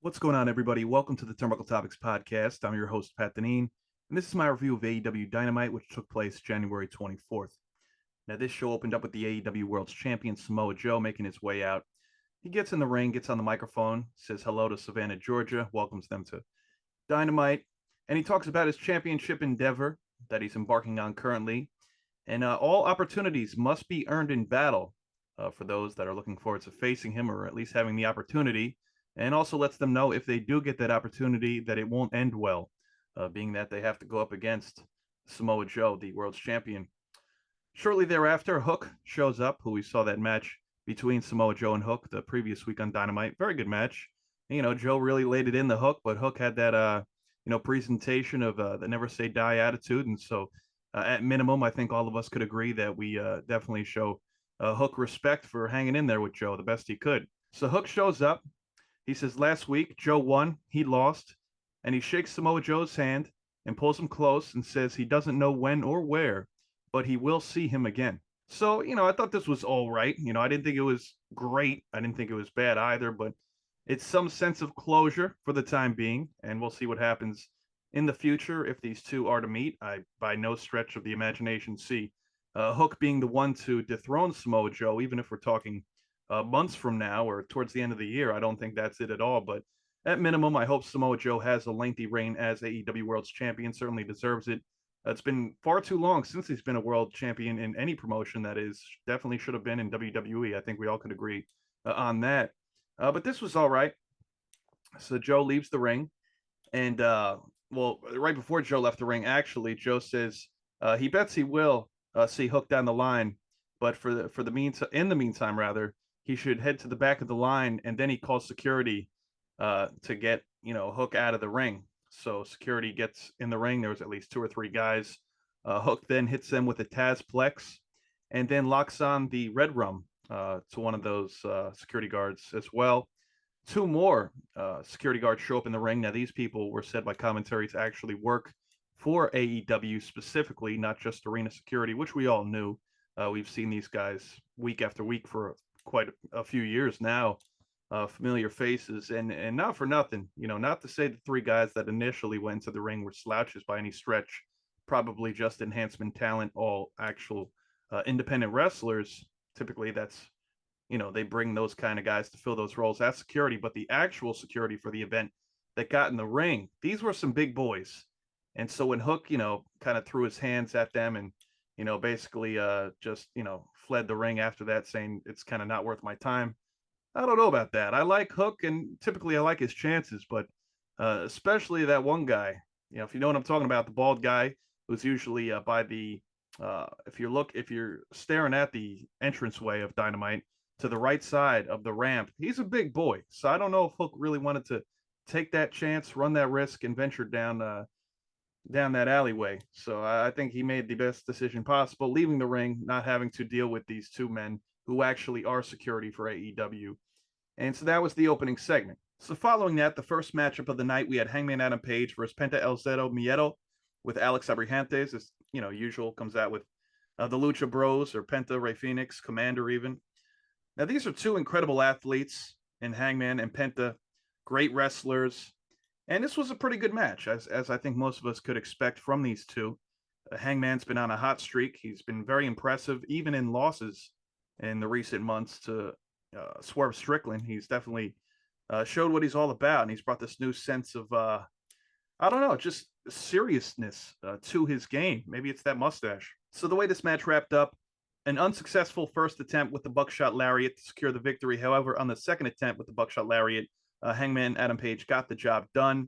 What's going on, everybody? Welcome to the Turnbuckle Topics podcast. I'm your host, Pat Deneen, and this is my review of AEW Dynamite, which took place January 24th. Now, this show opened up with the AEW World's Champion Samoa Joe making his way out. He gets in the ring, gets on the microphone, says hello to Savannah, Georgia, welcomes them to Dynamite, and he talks about his championship endeavor that he's embarking on currently. And all opportunities must be earned in battle for those that are looking forward to facing him or at least having the opportunity, and also lets them know if they do get that opportunity that it won't end well, being that they have to go up against Samoa Joe, the world's champion. Shortly thereafter, Hook shows up, who we saw that match between Samoa Joe and Hook the previous week on Dynamite. Very good match. Joe really laid it in the Hook, but Hook had that presentation of the never say die attitude, and so at minimum, I think all of us could agree that we definitely show Hook respect for hanging in there with Joe the best he could. So Hook shows up. He says last week Joe won, he lost, and he shakes Samoa Joe's hand and pulls him close and says he doesn't know when or where, but he will see him again. So, I thought this was all right. I didn't think it was great. I didn't think it was bad either, but it's some sense of closure for the time being, and we'll see what happens in the future if these two are to meet. I, by no stretch of the imagination, see Hook being the one to dethrone Samoa Joe, even if we're talking months from now or towards the end of the year. I don't think that's it at all. But at minimum, I hope Samoa Joe has a lengthy reign as AEW World's Champion. Certainly deserves it. It's been far too long since he's been a world champion in any promotion. That is, definitely should have been in WWE. I think we all could agree on that. But this was all right. So Joe leaves the ring, and right before Joe left the ring, actually, Joe says he bets he will see Hook down the line, but for the meantime, rather, he should head to the back of the line, and then he calls security to get Hook out of the ring. So security gets in the ring. There was at least two or three guys. Hook then hits them with a Tazplex, and then locks on the Red Rum to one of those security guards as well. Two more security guards show up in the ring. Now, these people were said by commentary to actually work for AEW specifically, not just arena security, which we all knew. We've seen these guys week after week for quite a few years now. Familiar faces, and not for nothing, not to say the three guys that initially went to the ring were slouches by any stretch, probably just enhancement talent, all actual independent wrestlers. Typically, that's they bring those kind of guys to fill those roles. That's security, but the actual security for the event that got in the ring, these were some big boys. And so when Hook, kind of threw his hands at them and, basically just, fled the ring after that, saying it's kind of not worth my time. I don't know about that. I like Hook, and typically I like his chances, but especially that one guy, if you know what I'm talking about, the bald guy who's usually by the, if you're staring at the entranceway of Dynamite, to the right side of the ramp. He's a big boy, so I don't know if Hook really wanted to take that chance, run that risk, and venture down that alleyway. So I think he made the best decision possible, leaving the ring, not having to deal with these two men who actually are security for AEW. And so that was the opening segment. So following that, the first matchup of the night, we had Hangman Adam Page versus Penta El Zero Miedo with Alex Abrahantes, as usual, comes out with the Lucha Bros or Penta, Rey Fenix, Commander even. Now, these are two incredible athletes in Hangman and Penta, great wrestlers. And this was a pretty good match, as I think most of us could expect from these two. Hangman's been on a hot streak. He's been very impressive, even in losses in the recent months to Swerve Strickland. He's definitely showed what he's all about, and he's brought this new sense of, I don't know, just seriousness to his game. Maybe it's that mustache. So the way this match wrapped up, an unsuccessful first attempt with the buckshot lariat to secure the victory. However, on the second attempt with the buckshot lariat, Hangman Adam Page got the job done,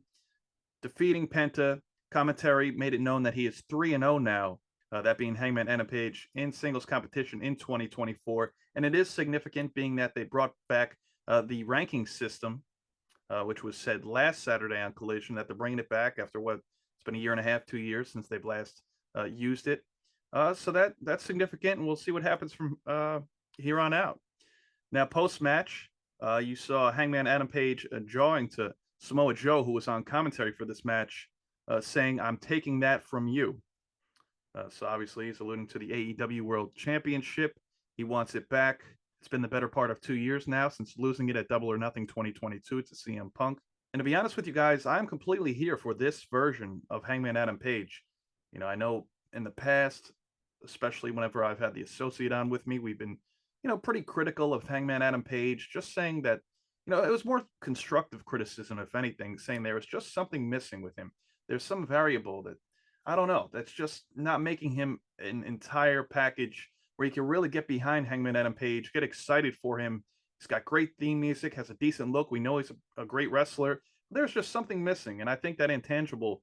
defeating Penta. Commentary made it known that he is 3-0 now, that being Hangman Adam Page in singles competition in 2024. And it is significant, being that they brought back the ranking system, which was said last Saturday on Collision, that they're bringing it back after it's been a year and a half, 2 years since they've last used it. So that's significant, and we'll see what happens from here on out. Now, post-match, you saw Hangman Adam Page jawing to Samoa Joe, who was on commentary for this match, saying, "I'm taking that from you." So obviously he's alluding to the AEW World Championship. He wants it back. It's been the better part of 2 years now since losing it at Double or Nothing 2022 to CM Punk. And to be honest with you guys, I'm completely here for this version of Hangman Adam Page. I know in the past, especially whenever I've had the associate on with me, we've been, pretty critical of Hangman Adam Page, just saying that, it was more constructive criticism, if anything, saying there was just something missing with him. There's some variable that, I don't know, that's just not making him an entire package where you can really get behind Hangman Adam Page, get excited for him. He's got great theme music, has a decent look. We know he's a great wrestler. There's just something missing, and I think that intangible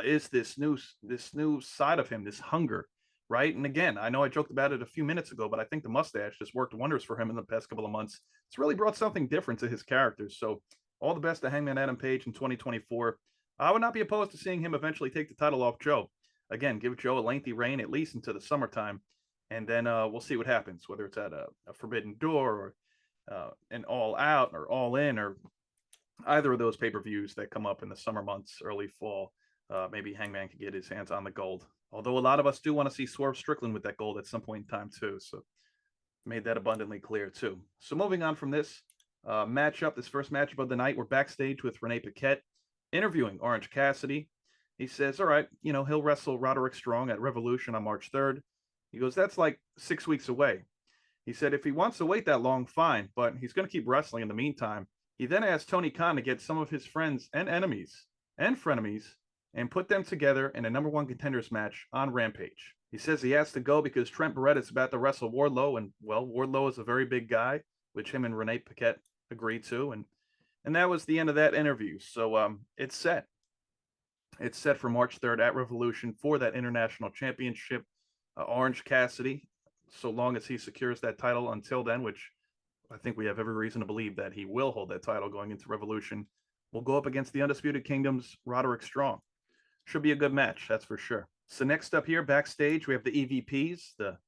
is this new side of him, this hunger, right? And again, I know I joked about it a few minutes ago, but I think the mustache just worked wonders for him in the past couple of months. It's really brought something different to his character. So all the best to Hangman Adam Page in 2024. I would not be opposed to seeing him eventually take the title off Joe. Again, give Joe a lengthy reign at least into the summertime, and then we'll see what happens, whether it's at a Forbidden Door or an All Out or All In or either of those pay-per-views that come up in the summer months, early fall. Maybe Hangman could get his hands on the gold. Although a lot of us do want to see Swerve Strickland with that gold at some point in time too. So made that abundantly clear too. So moving on from this matchup, this first matchup of the night, we're backstage with Renee Paquette interviewing Orange Cassidy. He says, all right, he'll wrestle Roderick Strong at Revolution on March 3rd. He goes, that's like 6 weeks away. He said, if he wants to wait that long, fine, but he's going to keep wrestling in the meantime. He then asked Tony Khan to get some of his friends and enemies and frenemies and put them together in a number one contenders match on Rampage. He says he has to go because Trent Baretta is about to wrestle Wardlow, and, well, Wardlow is a very big guy, which him and Renee Paquette agreed to, and that was the end of that interview. So it's set. It's set for March 3rd at Revolution for that international championship. Orange Cassidy, so long as he secures that title until then, which I think we have every reason to believe that he will hold that title going into Revolution, will go up against the Undisputed Kingdom's Roderick Strong. Should be a good match, that's for sure. So next up here, backstage, we have the EVPs, the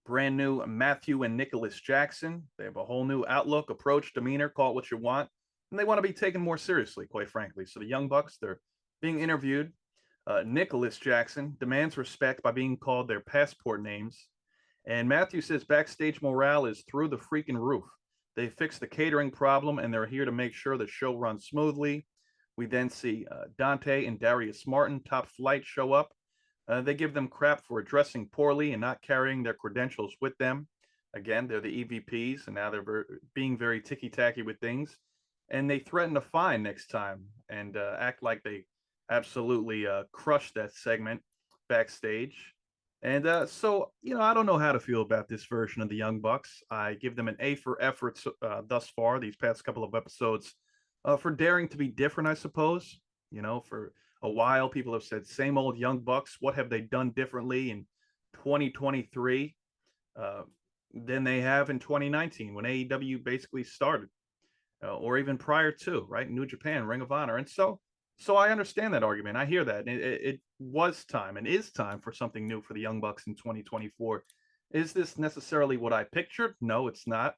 brand new Matthew and Nicholas Jackson. They have a whole new outlook, approach, demeanor, call it what you want, and they want to be taken more seriously, quite frankly. So the Young Bucks, they're being interviewed. Nicholas Jackson demands respect by being called their passport names. And Matthew says backstage morale is through the freaking roof. They fixed the catering problem, and they're here to make sure the show runs smoothly. We then see Dante and Darius Martin, Top Flight, show up. They give them crap for dressing poorly and not carrying their credentials with them. Again, they're the EVPs, and now they're being very ticky-tacky with things. And they threaten a fine next time and act like they absolutely crushed that segment backstage. And so, I don't know how to feel about this version of the Young Bucks. I give them an A for effort thus far, these past couple of episodes, for daring to be different, I suppose. For a while, people have said, same old Young Bucks. What have they done differently in 2023 than they have in 2019 when AEW basically started, or even prior to, right? New Japan, Ring of Honor. And so I understand that argument. I hear that. It was time and is time for something new for the Young Bucks in 2024. Is this necessarily what I pictured? No, it's not.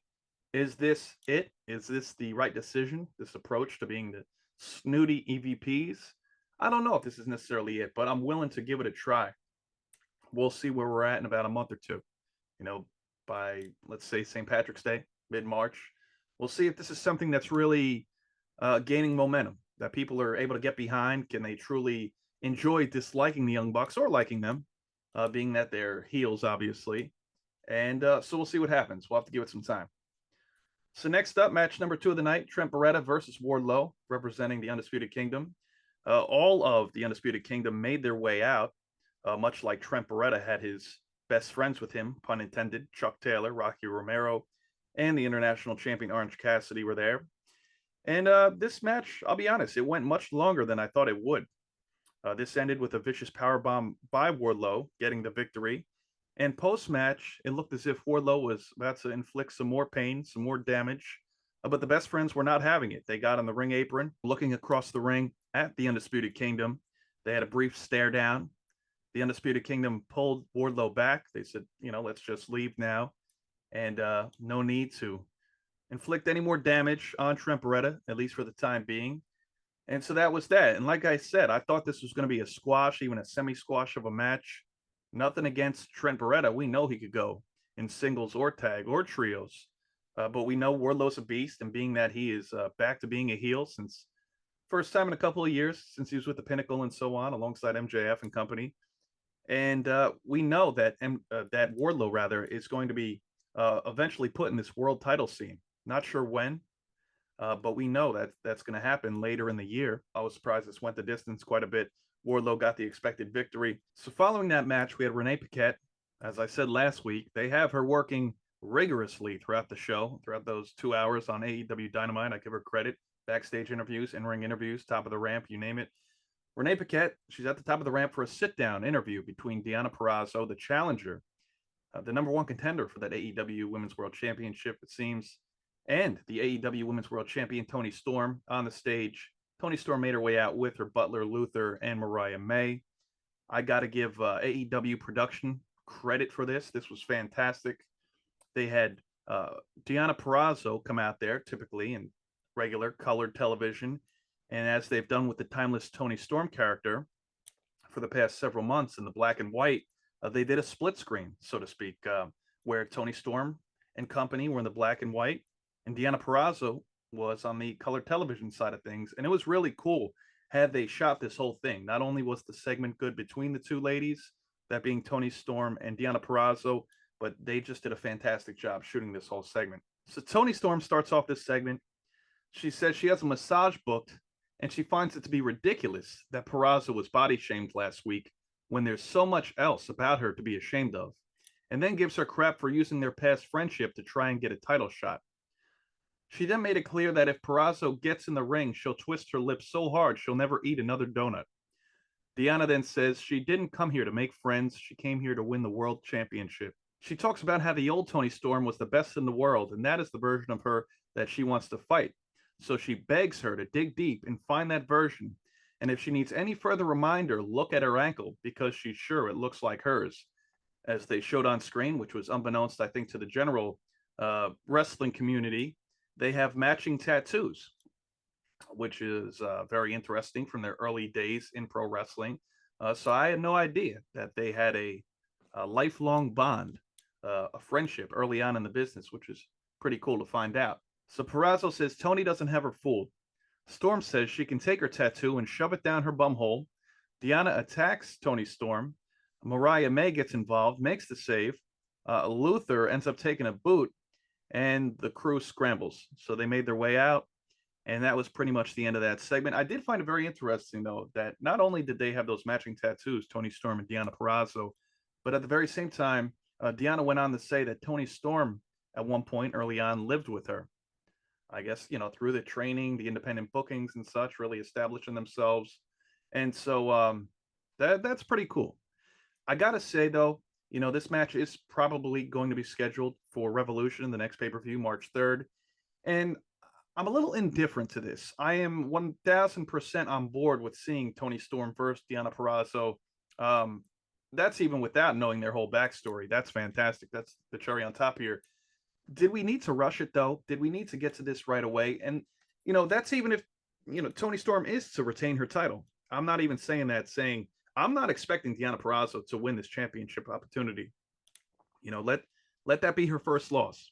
Is this it? Is this the right decision, this approach to being the snooty EVPs? I don't know if this is necessarily it, but I'm willing to give it a try. We'll see where we're at in about a month or two. By, let's say, St. Patrick's Day, mid-March. We'll see if this is something that's really gaining momentum, that people are able to get behind. Can they truly enjoy disliking the Young Bucks or liking them, being that they're heels, obviously. And so we'll see what happens. We'll have to give it some time. So next up, match number 2 of the night, Trent Baretta versus Wardlow, representing the Undisputed Kingdom. All of the Undisputed Kingdom made their way out, much like Trent Baretta had his best friends with him, pun intended. Chuck Taylor, Rocky Romero, and the international champion Orange Cassidy were there. And this match, I'll be honest, it went much longer than I thought it would. This ended with a vicious powerbomb by Wardlow, getting the victory. And post-match, it looked as if Wardlow was about to inflict some more pain, some more damage. But the best friends were not having it. They got on the ring apron, looking across the ring at the Undisputed Kingdom. They had a brief stare down. The Undisputed Kingdom pulled Wardlow back. They said, let's just leave now. And no need to inflict any more damage on Trent Baretta, at least for the time being. And so that was that. And like I said, I thought this was going to be a squash, even a semi-squash of a match. Nothing against Trent Baretta. We know he could go in singles or tag or trios. But we know Wardlow's a beast, and being that he is back to being a heel since First time in a couple of years since he was with the Pinnacle and so on, alongside MJF and company. And we know that that Wardlow rather is going to be eventually put in this world title scene. Not sure when, but we know that that's going to happen later in the year. I was surprised this went the distance quite a bit. Wardlow got the expected victory. So following that match, we had Renee Paquette. As I said last week, they have her working rigorously throughout the show, throughout those 2 hours on AEW Dynamite. I give her credit. Backstage interviews, in-ring interviews, top of the ramp, you name it. Renee Paquette, she's at the top of the ramp for a sit-down interview between Deonna Purrazzo, the challenger, the number one contender for that AEW Women's World Championship, it seems, and the AEW Women's World Champion, Toni Storm, on the stage. Toni Storm made her way out with her butler, Luther, and Mariah May. I got to give AEW production credit for this. This was fantastic. They had Deonna Purrazzo come out there, typically in regular colored television, and as they've done with the timeless Toni Storm character for the past several months in the black and white, they did a split screen, so to speak, where Toni Storm and company were in the black and white, and Deonna Purrazzo was on the color television side of things. And it was really cool had they shot this whole thing. Not only was the segment good between the two ladies, that being Toni Storm and Deonna Purrazzo, but they just did a fantastic job shooting this whole segment. So Toni Storm starts off this segment. She says she has a massage booked, and she finds it to be ridiculous that Purrazzo was body shamed last week when there's so much else about her to be ashamed of, and then gives her crap for using their past friendship to try and get a title shot. She then made it clear that if Purrazzo gets in the ring, she'll twist her lips so hard she'll never eat another donut. Deonna then says she didn't come here to make friends, she came here to win the world championship. She talks about how the old Toni Storm was the best in the world, and that is the version of her that she wants to fight. So she begs her to dig deep and find that version. And if she needs any further reminder, look at her ankle, because she's sure it looks like hers. As they showed on screen, which was unbeknownst, I think, to the general wrestling community, they have matching tattoos, which is very interesting from their early days in pro wrestling. So I had no idea that they had a lifelong bond, a friendship early on in the business, which is pretty cool to find out. So Purrazzo says Toni doesn't have her fooled. Storm says she can take her tattoo and shove it down her bumhole. Deonna attacks Toni Storm. Mariah May gets involved, makes the save. Luther ends up taking a boot, and the crew scrambles. So they made their way out, and that was pretty much the end of that segment. I did find it very interesting, though, that not only did they have those matching tattoos, Toni Storm and Deonna Purrazzo, but at the very same time, Deonna went on to say that Toni Storm, at one point early on, lived with her. I guess, through the training, the independent bookings and such, really establishing themselves. And so that's pretty cool. I got to say, though, this match is probably going to be scheduled for Revolution, the next pay-per-view, March 3rd. And I'm a little indifferent to this. I am 1,000% on board with seeing Toni Storm versus Deonna Purrazzo. That's even without knowing their whole backstory. That's fantastic. That's the cherry on top here. Did we need to rush it, though? Did we need to get to this right away? And, that's even if, Toni Storm is to retain her title. I'm not even saying that, saying I'm not expecting Deonna Purrazzo to win this championship opportunity. Let that be her first loss,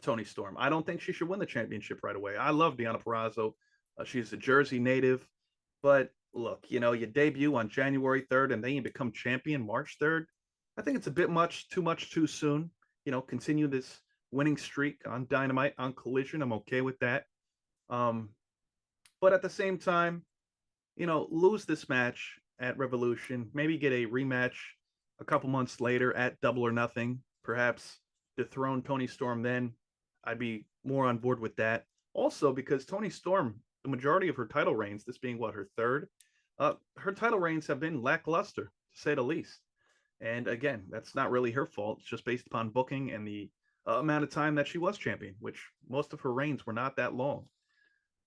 Toni Storm. I don't think she should win the championship right away. I love Deonna Purrazzo. She's a Jersey native. But look, you debut on January 3rd and then you become champion March 3rd. I think it's a bit much too soon. Continue this winning streak on Dynamite, on Collision. I'm okay with that. But at the same time, lose this match at Revolution, maybe get a rematch a couple months later at Double or Nothing, perhaps dethrone Toni Storm then. I'd be more on board with that. Also, because Toni Storm, the majority of her title reigns, this being her third, her title reigns have been lackluster, to say the least. And again, that's not really her fault. It's just based upon booking and the amount of time that she was champion, which most of her reigns were not that long.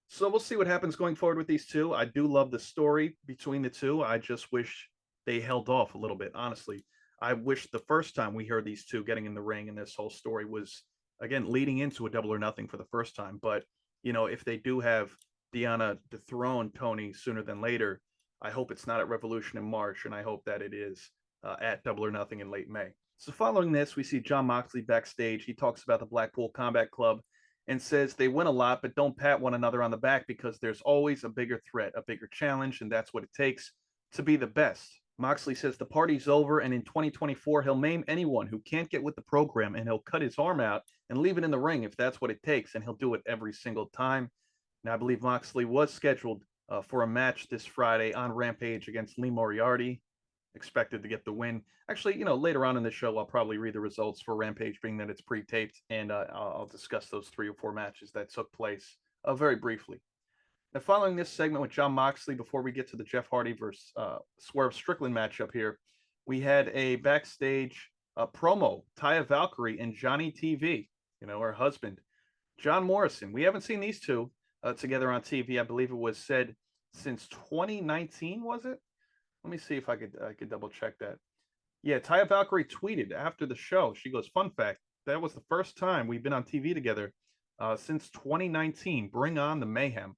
So we'll see what happens going forward with these two. I do love the story between the two. I just wish they held off a little bit, honestly. I wish the first time we heard these two getting in the ring and this whole story was, again, leading into a Double or Nothing for the first time. But, if they do have Deonna dethrone Toni sooner than later, I hope it's not at Revolution in March, and I hope that it is at Double or Nothing in late May. So following this, we see Jon Moxley backstage. He talks about the Blackpool Combat Club and says they win a lot, but don't pat one another on the back because there's always a bigger threat, a bigger challenge, and that's what it takes to be the best. Moxley says the party's over, and in 2024, he'll maim anyone who can't get with the program, and he'll cut his arm out and leave it in the ring if that's what it takes, and he'll do it every single time. Now, I believe Moxley was scheduled for a match this Friday on Rampage against Lee Moriarty, expected to get the win. Actually, later on in the show, I'll probably read the results for Rampage, being that it's pre-taped, and I'll discuss those 3 or 4 matches that took place very briefly. Now, following this segment with Jon Moxley, before we get to the Jeff Hardy versus Swerve Strickland matchup here, we had a backstage promo, Taya Valkyrie and Johnny TV, her husband, John Morrison. We haven't seen these two together on TV. I believe it was said since 2019, was it? Let me see if I could double check that. Yeah, Taya Valkyrie tweeted after the show. She goes, "Fun fact, that was the first time we've been on TV together since 2019. Bring on the mayhem."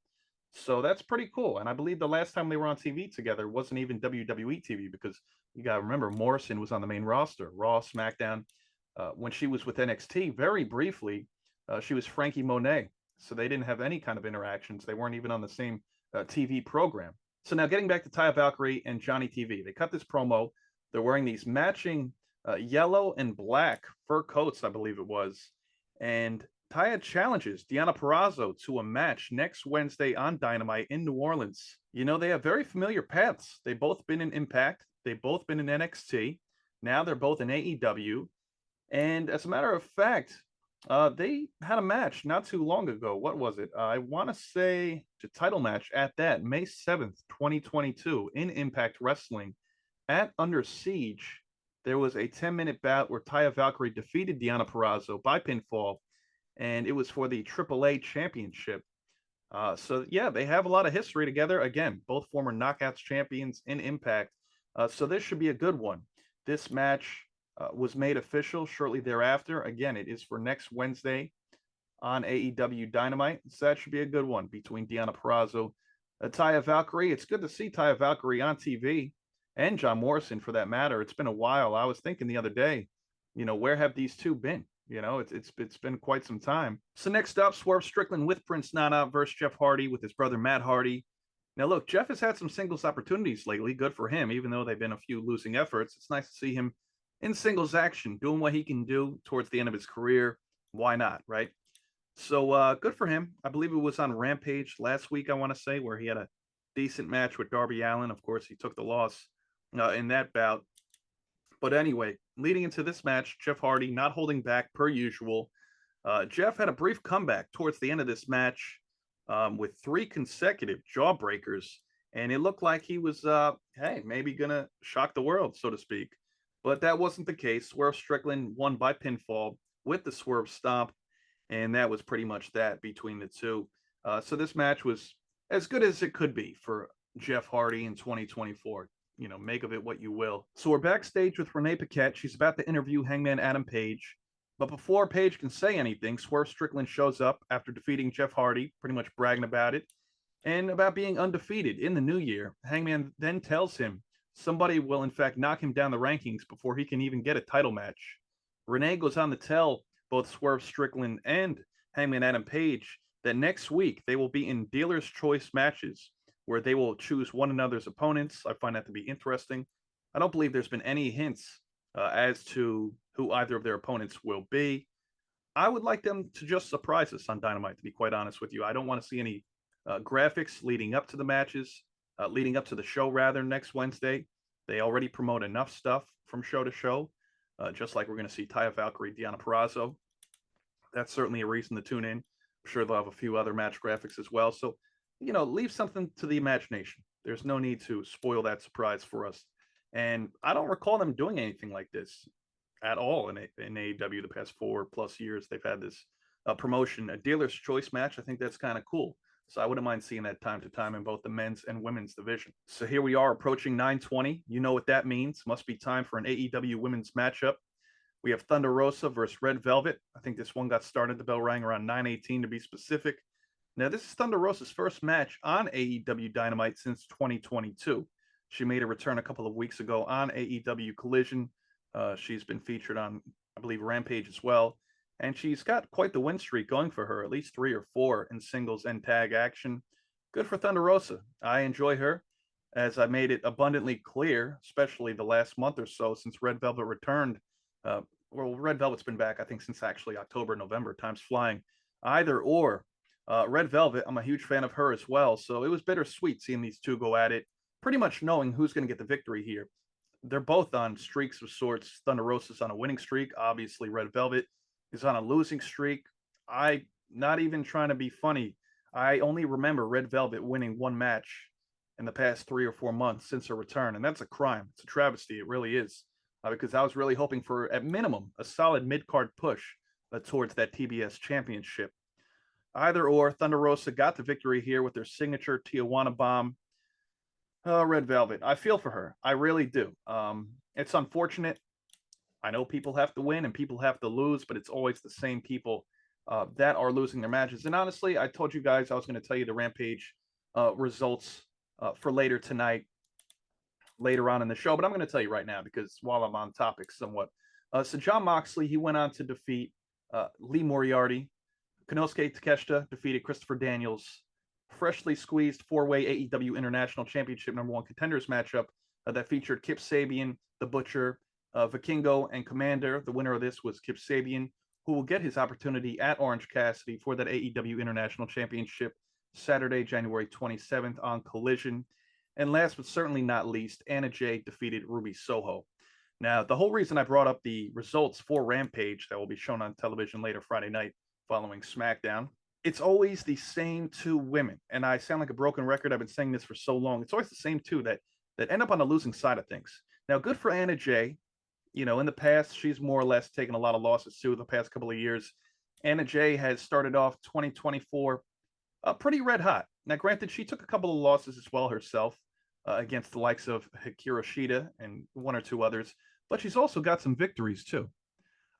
So that's pretty cool. And I believe the last time they were on TV together wasn't even WWE TV, because you got to remember Morrison was on the main roster, Raw, SmackDown. When she was with NXT, very briefly, she was Frankie Monet. So they didn't have any kind of interactions. They weren't even on the same TV program. So now getting back to Taya Valkyrie and Johnny TV, they cut this promo. They're wearing these matching yellow and black fur coats, I believe it was. And Taya challenges Deonna Purrazzo to a match next Wednesday on Dynamite in New Orleans. They have very familiar paths. They've both been in Impact. They've both been in NXT. Now they're both in AEW. And as a matter of fact, they had a match not too long ago. What was it? I want to say a title match at that, May 7th, 2022, in Impact Wrestling at Under Siege. There was a 10-minute bout where Taya Valkyrie defeated Deonna Purrazzo by pinfall, and it was for the AAA Championship. So, yeah, they have a lot of history together. Again, both former Knockouts champions in Impact. So this should be a good one. This match was made official shortly thereafter. Again, it is for next Wednesday on AEW Dynamite. So that should be a good one between Deonna Purrazzo, Taya Valkyrie. It's good to see Taya Valkyrie on TV, and John Morrison for that matter. It's been a while. I was thinking the other day, where have these two been? It's been quite some time. So next up, Swerve Strickland with Prince Nana versus Jeff Hardy with his brother Matt Hardy. Now look, Jeff has had some singles opportunities lately. Good for him, even though they've been a few losing efforts. It's nice to see him in singles action, doing what he can do towards the end of his career. Why not, right? So good for him. I believe it was on Rampage last week, I want to say, where he had a decent match with Darby Allin. Of course, he took the loss in that bout. But anyway, leading into this match, Jeff Hardy not holding back per usual. Jeff had a brief comeback towards the end of this match with 3 consecutive jawbreakers. And it looked like he was, maybe going to shock the world, so to speak. But that wasn't the case. Swerve Strickland won by pinfall with the Swerve Stomp, and that was pretty much that between the two. So this match was as good as it could be for Jeff Hardy in 2024. Make of it what you will. So we're backstage with Renee Paquette. She's about to interview Hangman Adam Page. But before Page can say anything, Swerve Strickland shows up after defeating Jeff Hardy, pretty much bragging about it, and about being undefeated in the new year. Hangman then tells him somebody will, in fact, knock him down the rankings before he can even get a title match. Renee goes on to tell both Swerve Strickland and Hangman Adam Page that next week they will be in dealer's choice matches where they will choose one another's opponents. I find that to be interesting. I don't believe there's been any hints as to who either of their opponents will be. I would like them to just surprise us on Dynamite, to be quite honest with you. I don't want to see any graphics leading up to the matches. Leading up to the show, rather, next Wednesday. They already promote enough stuff from show to show, just like we're going to see Taya Valkyrie, Deonna Purrazzo. That's certainly a reason to tune in. I'm sure they'll have a few other match graphics as well. So, leave something to the imagination. There's no need to spoil that surprise for us. And I don't recall them doing anything like this at all in AEW the past 4+ years. They've had this promotion, a dealer's choice match. I think that's kind of cool. So I wouldn't mind seeing that time to time in both the men's and women's division. So here we are approaching 9:20. You know what that means. Must be time for an AEW women's matchup. We have Thunder Rosa versus Red Velvet. I think this one got started. The bell rang around 9:18 to be specific. Now, this is Thunder Rosa's first match on AEW Dynamite since 2022. She made a return a couple of weeks ago on AEW Collision. She's been featured on, I believe, Rampage as well. and she's got quite the win streak going for her, at least 3 or 4 in singles and tag action. Good for Thunder Rosa. I enjoy her, as I made it abundantly clear, especially the last month or so since Red Velvet returned. Uh, well, Red Velvet's been back, I think, since actually October, November. Time's flying. Either or. Red Velvet, I'm a huge fan of her as well. So it was bittersweet seeing these two go at it, pretty much knowing who's going to get the victory here. They're both on streaks of sorts. Thunder Rosa's on a winning streak. Obviously, Red Velvet is on a losing streak. Not even trying to be funny, I only remember Red Velvet winning one match in the past 3 or 4 months since her return, and that's a crime. It's a travesty. It really is, because I was really hoping for, at minimum, a solid mid-card push towards that TBS championship. Either or, Thunder Rosa got the victory here with their signature Tijuana bomb. Red Velvet, I feel for her. I really do. It's unfortunate. I know people have to win and people have to lose, but it's always the same people that are losing their matches. And honestly, I told you guys I was going to tell you the Rampage results for later tonight, later on in the show, but I'm going to tell you right now because while I'm on topic somewhat. So Jon Moxley, he went on to defeat Lee Moriarty. Konosuke Takeshita defeated Christopher Daniels. Freshly squeezed 4-way AEW International Championship #1 contenders matchup that featured Kip Sabian, The Butcher, Vikingo, and Commander. The winner of this was Kip Sabian, who will get his opportunity at Orange Cassidy for that AEW International Championship Saturday, January 27th on Collision. And last but certainly not least, Anna Jay defeated Ruby Soho. Now, the whole reason I brought up the results for Rampage that will be shown on television later Friday night following SmackDown, it's always the same two women. And I sound like a broken record. I've been saying this for so long. It's always the same two that end up on the losing side of things. Now, good for Anna Jay. You know, in the past, she's more or less taken a lot of losses too the past couple of years. Anna Jay has started off 2024 pretty red hot. Now, granted, she took a couple of losses as well herself against the likes of Hikaru Shida and one or two others, but she's also got some victories too.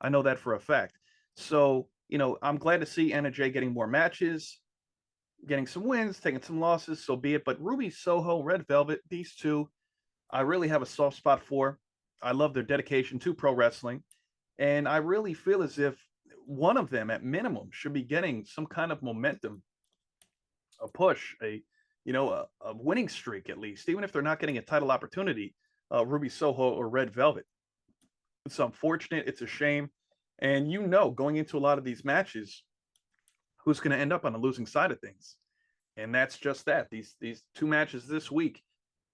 I know that for a fact. So, you know, I'm glad to see Anna Jay getting more matches, getting some wins, taking some losses, so be it. But Ruby Soho, Red Velvet, these two, I really have a soft spot for. I love their dedication to pro wrestling. And I really feel as if one of them, at minimum, should be getting some kind of momentum, a push, a winning streak at least, even if they're not getting a title opportunity, Ruby Soho or Red Velvet. It's unfortunate. It's a shame. And you know, going into a lot of these matches, who's going to end up on the losing side of things. And that's just that. These two matches this week,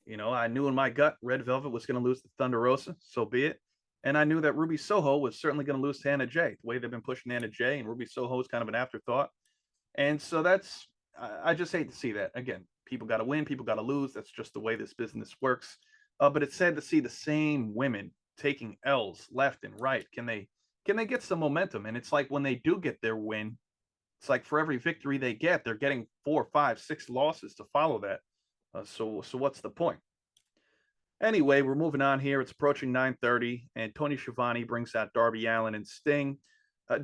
you know, I knew in my gut Red Velvet was going to lose to Thunder Rosa, so be it. And I knew that Ruby Soho was certainly going to lose to Anna Jay. The way they've been pushing Anna Jay, and Ruby Soho is kind of an afterthought. And so that's, I just hate to see that. Again, people got to win, people got to lose. That's just the way this business works. But it's sad to see the same women taking L's left and right. Can they get some momentum? And it's like when they do get their win, it's like for every victory they get, they're getting 4, 5, 6 losses to follow that. So what's the point? Anyway, we're moving on here. It's approaching 9:30, and Tony Schiavone brings out Darby Allin and Sting.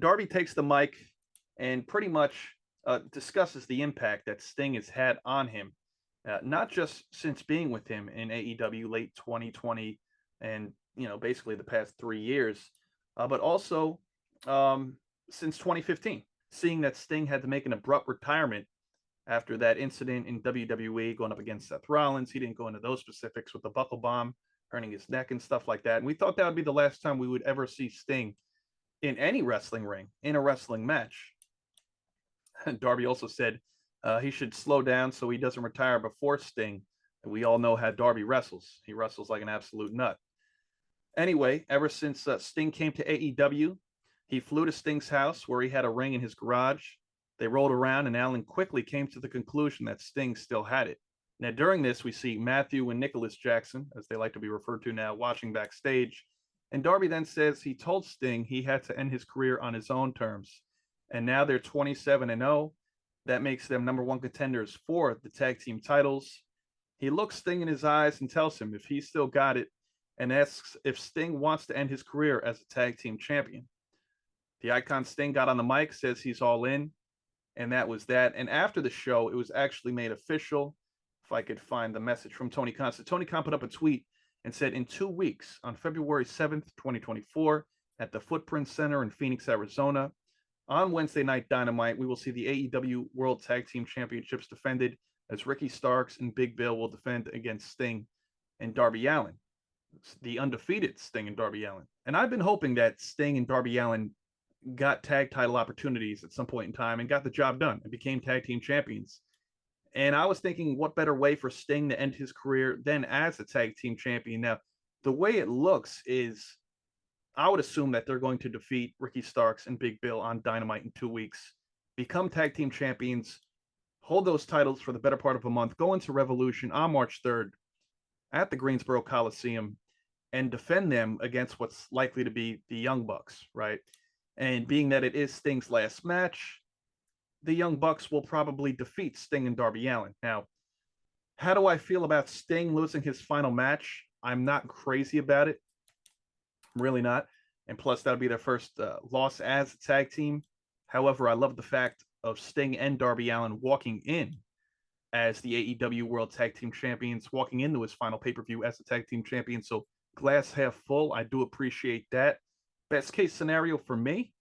Darby takes the mic and pretty much discusses the impact that Sting has had on him, not just since being with him in AEW late 2020 and, you know, basically the past 3 years, but also since 2015, seeing that Sting had to make an abrupt retirement after that incident in WWE going up against Seth Rollins. He didn't go into those specifics with the buckle bomb, hurting his neck and stuff like that. And we thought that would be the last time we would ever see Sting in any wrestling ring, in a wrestling match. Darby also said he should slow down so he doesn't retire before Sting. And we all know how Darby wrestles. He wrestles like an absolute nut. Anyway, ever since Sting came to AEW, he flew to Sting's house where he had a ring in his garage. They rolled around, and Allin quickly came to the conclusion that Sting still had it. Now, during this, we see Matthew and Nicholas Jackson, as they like to be referred to now, watching backstage. And Darby then says he told Sting he had to end his career on his own terms. And now they're 27-0. That makes them #1 contenders for the tag team titles. He looks Sting in his eyes and tells him if he's still got it, and asks if Sting wants to end his career as a tag team champion. The Icon Sting got on the mic, says he's all in. And that was that. And after the show, it was actually made official. If I could find the message from Tony Khan. So Tony Khan put up a tweet and said, in 2 weeks, on February 7th, 2024, at the Footprint Center in Phoenix, Arizona, on Wednesday Night Dynamite, we will see the AEW World Tag Team Championships defended as Ricky Starks and Big Bill will defend against Sting and Darby Allin, the undefeated Sting and Darby Allin. And I've been hoping that Sting and Darby Allin got tag title opportunities at some point in time and got the job done and became tag team champions. And I was thinking, what better way for Sting to end his career than as a tag team champion? Now, the way it looks is I would assume that they're going to defeat Ricky Starks and Big Bill on Dynamite in 2 weeks, become tag team champions, hold those titles for the better part of a month, go into Revolution on March 3rd at the Greensboro Coliseum, and defend them against what's likely to be the Young Bucks, right? And being that it is Sting's last match, the Young Bucks will probably defeat Sting and Darby Allin. Now, how do I feel about Sting losing his final match? I'm not crazy about it. I'm really not. And plus, that'll be their first loss as a tag team. However, I love the fact of Sting and Darby Allin walking in as the AEW World Tag Team Champions, walking into his final pay-per-view as a tag team champion. So glass half full. I do appreciate that. Best case scenario for me,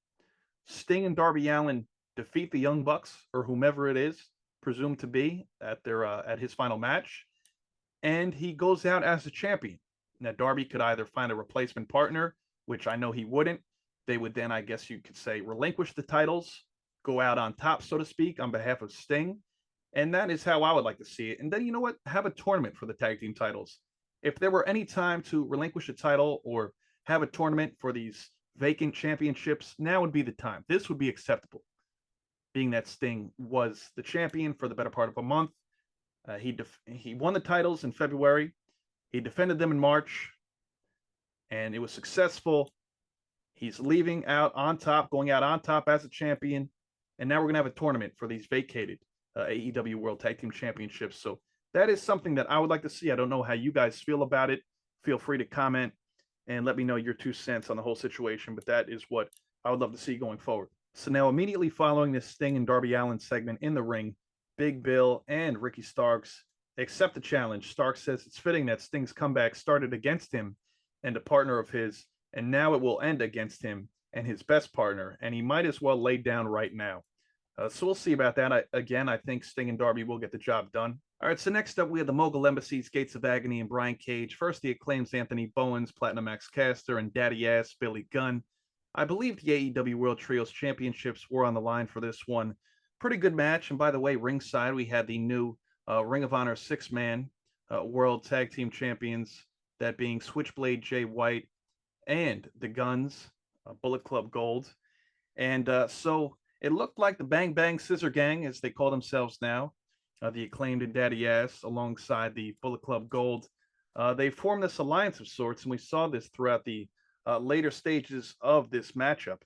Sting and Darby Allin defeat the Young Bucks or whomever it is presumed to be at their at his final match, and he goes out as a champion. Now Darby could either find a replacement partner, which I know he wouldn't. They would then, I guess you could say, relinquish the titles, go out on top, so to speak, on behalf of Sting. And that is how I would like to see it. And then, you know what? Have a tournament for the tag team titles. If there were any time to relinquish a title or have a tournament for these vacant championships, now would be the time. This would be acceptable, being that Sting was the champion for the better part of a month. He won the titles in February. He defended them in March, and it was successful. He's leaving out on top, going out on top as a champion, and now we're going to have a tournament for these vacated AEW World Tag Team Championships. So that is something that I would like to see. I don't know how you guys feel about it. Feel free to comment and let me know your 2 cents on the whole situation, but that is what I would love to see going forward. So now immediately following this Sting and Darby Allin segment in the ring, Big Bill and Ricky Starks accept the challenge. Starks says it's fitting that Sting's comeback started against him and a partner of his, and now it will end against him and his best partner, and he might as well lay down right now. So we'll see about that. I think Sting and Darby will get the job done. All right, so next up, we have the Mogul Embassy's Gates of Agony and Brian Cage. First, the Acclaim's Anthony Bowens, Platinum Max Caster, and Daddy Ass Billy Gunn. I believe the AEW World Trios Championships were on the line for this one. Pretty good match. And by the way, ringside, we had the new Ring of Honor 6-man World Tag Team Champions, that being Switchblade Jay White and the Guns, Bullet Club Gold. And so it looked like the Bang Bang Scissor Gang, as they call themselves now, the Acclaimed and Daddy Ass, alongside the Bullet Club Gold. They formed this alliance of sorts, and we saw this throughout the later stages of this matchup.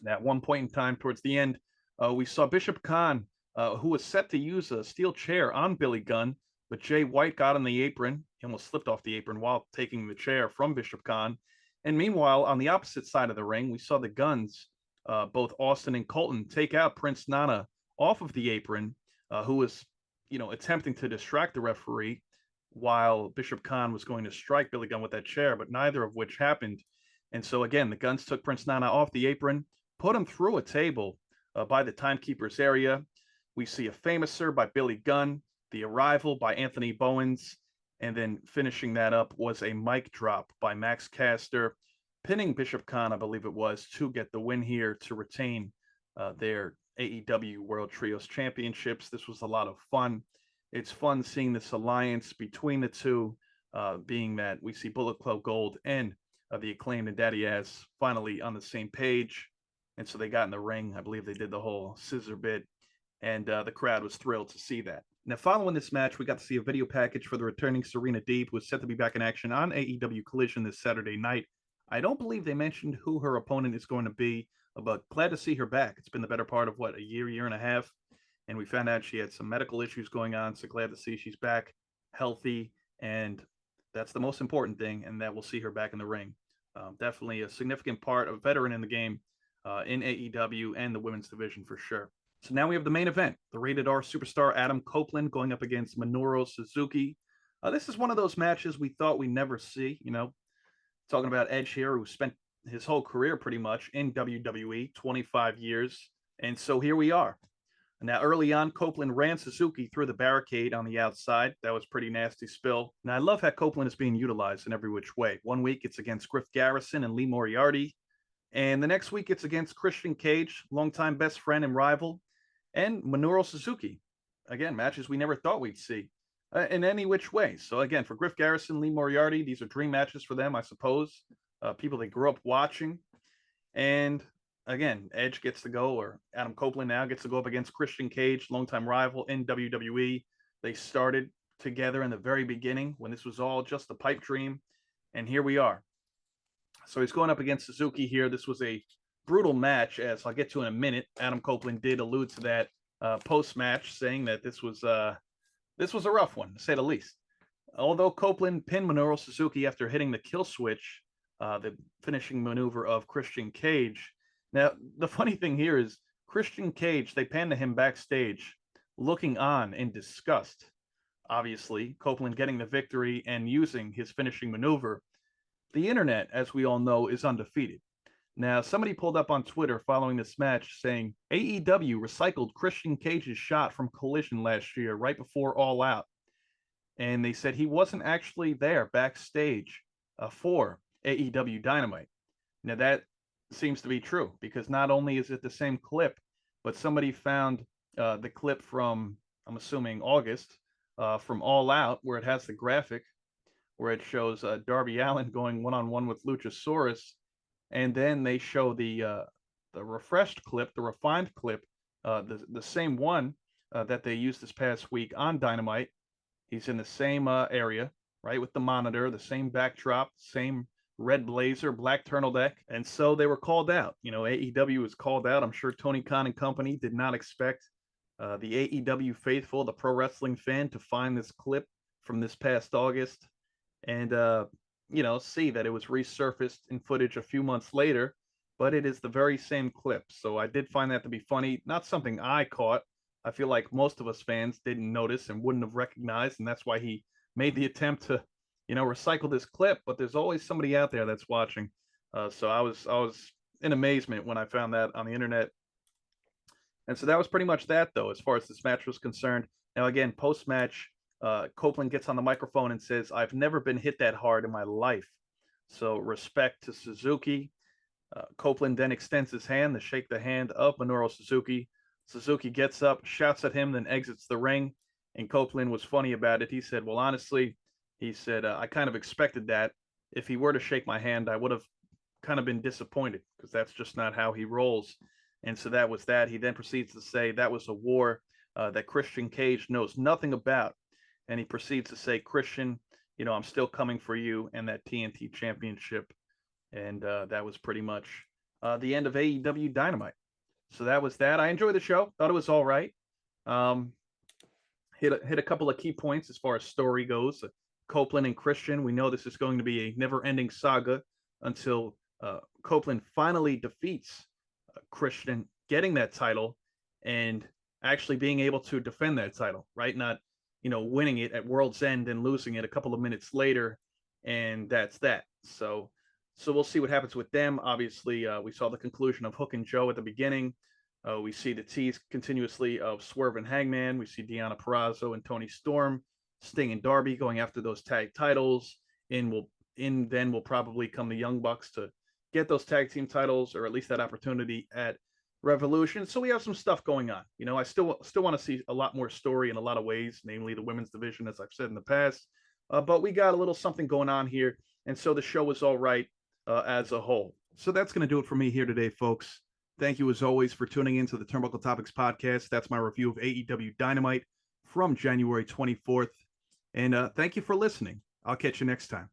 At one point in time, towards the end, we saw Bishop Khan, who was set to use a steel chair on Billy Gunn, but Jay White got on the apron. He almost slipped off the apron while taking the chair from Bishop Khan. And meanwhile, on the opposite side of the ring, we saw the Guns, both Austin and Colton, take out Prince Nana off of the apron, who was, attempting to distract the referee while Bishop Khan was going to strike Billy Gunn with that chair, but neither of which happened. And so again, the Guns took Prince Nana off the apron, put him through a table by the timekeeper's area. We see a Famouser by Billy Gunn, the Arrival by Anthony Bowens, and then finishing that up was a mic drop by Max Caster, pinning Bishop Khan, I believe it was, to get the win here to retain their AEW World Trios Championships. This was a lot of fun. It's fun seeing this alliance between the two, being that we see Bullet Club Gold and the Acclaimed and Daddy Ass finally on the same page. And so they got in the ring. I believe they did the whole scissor bit, and the crowd was thrilled to see that. Now, following this match, we got to see a video package for the returning Serena Deeb, who is set to be back in action on AEW Collision this Saturday night. I don't believe they mentioned who her opponent is going to be, but glad to see her back. It's been the better part of, a year and a half, and we found out she had some medical issues going on, so glad to see she's back, healthy, and that's the most important thing, and that we'll see her back in the ring. Definitely a significant part, a veteran in the game, in AEW and the women's division for sure. So now we have the main event, the Rated R superstar Adam Copeland going up against Minoru Suzuki. This is one of those matches we thought we'd never see, talking about Edge here, who spent his whole career pretty much in WWE, 25 years. And so here we are. Now, early on, Copeland ran Suzuki through the barricade on the outside. That was pretty nasty spill. Now, I love how Copeland is being utilized in every which way. One week it's against Griff Garrison and Lee Moriarty. And the next week it's against Christian Cage, longtime best friend and rival, and Minoru Suzuki. Again, matches we never thought we'd see in any which way. So again, for Griff Garrison, Lee Moriarty, these are dream matches for them, I suppose. People they grew up watching. And again, Edge gets to go, or Adam Copeland now gets to go up against Christian Cage, longtime rival in WWE. They started together in the very beginning when this was all just a pipe dream. And here we are. So he's going up against Suzuki here. This was a brutal match, as I'll get to in a minute. Adam Copeland did allude to that post-match, saying that this was a rough one, to say the least. Although Copeland pinned Minoru Suzuki after hitting the kill switch, the finishing maneuver of Christian Cage. Now, the funny thing here is Christian Cage, they panned to him backstage, looking on in disgust. Obviously, Copeland getting the victory and using his finishing maneuver. The internet, as we all know, is undefeated. Now, somebody pulled up on Twitter following this match saying AEW recycled Christian Cage's shot from Collision last year, right before All Out. And they said he wasn't actually there backstage for AEW Dynamite. Now, that seems to be true, because not only is it the same clip, but somebody found the clip from, I'm assuming, August, from All Out, where it has the graphic, where it shows Darby Allin going one-on-one with Luchasaurus, and then they show the refreshed clip, the refined clip, the same one that they used this past week on Dynamite. He's in the same area, right, with the monitor, the same backdrop, same red blazer, black turtleneck, and so they were called out. You know, AEW was called out. I'm sure Tony Khan and company did not expect the AEW faithful, the pro wrestling fan, to find this clip from this past August and see that it was resurfaced in footage a few months later, but it is the very same clip. So I did find that to be funny. Not something I caught. I feel like most of us fans didn't notice and wouldn't have recognized, and that's why he made the attempt to, recycle this clip. But there's always somebody out there that's watching. So I was in amazement when I found that on the internet. And so that was pretty much that, though, as far as this match was concerned. Now, again, post-match, Copeland gets on the microphone and says, "I've never been hit that hard in my life." So respect to Suzuki. Copeland then extends his hand to shake the hand of Minoru Suzuki. Suzuki gets up, shouts at him, then exits the ring. And Copeland was funny about it. He said, "Well, honestly," he said, "I kind of expected that. If he were to shake my hand, I would have kind of been disappointed, because that's just not how he rolls." And so that was that. He then proceeds to say that was a war that Christian Cage knows nothing about. And he proceeds to say, "Christian, I'm still coming for you and that TNT championship." And that was pretty much the end of AEW Dynamite. So that was that. I enjoyed the show. Thought it was all right. Hit a couple of key points as far as story goes. Copeland and Christian, we know this is going to be a never-ending saga until Copeland finally defeats Christian, getting that title and actually being able to defend that title, right? Not, winning it at World's End and losing it a couple of minutes later, and that's that. So we'll see what happens with them. Obviously, we saw the conclusion of Hook and Joe at the beginning. We see the tease continuously of Swerve and Hangman. We see Deonna Purrazzo and Tony Storm, Sting and Darby going after those tag titles. Then will probably come the Young Bucks to get those tag team titles, or at least that opportunity at Revolution. So we have some stuff going on. I still want to see a lot more story in a lot of ways, namely the women's division, as I've said in the past. But we got a little something going on here, and so the show was all right as a whole. So that's going to do it for me here today, folks. Thank you, as always, for tuning in to the Turnbuckle Topics podcast. That's my review of AEW Dynamite from January 24th. And thank you for listening. I'll catch you next time.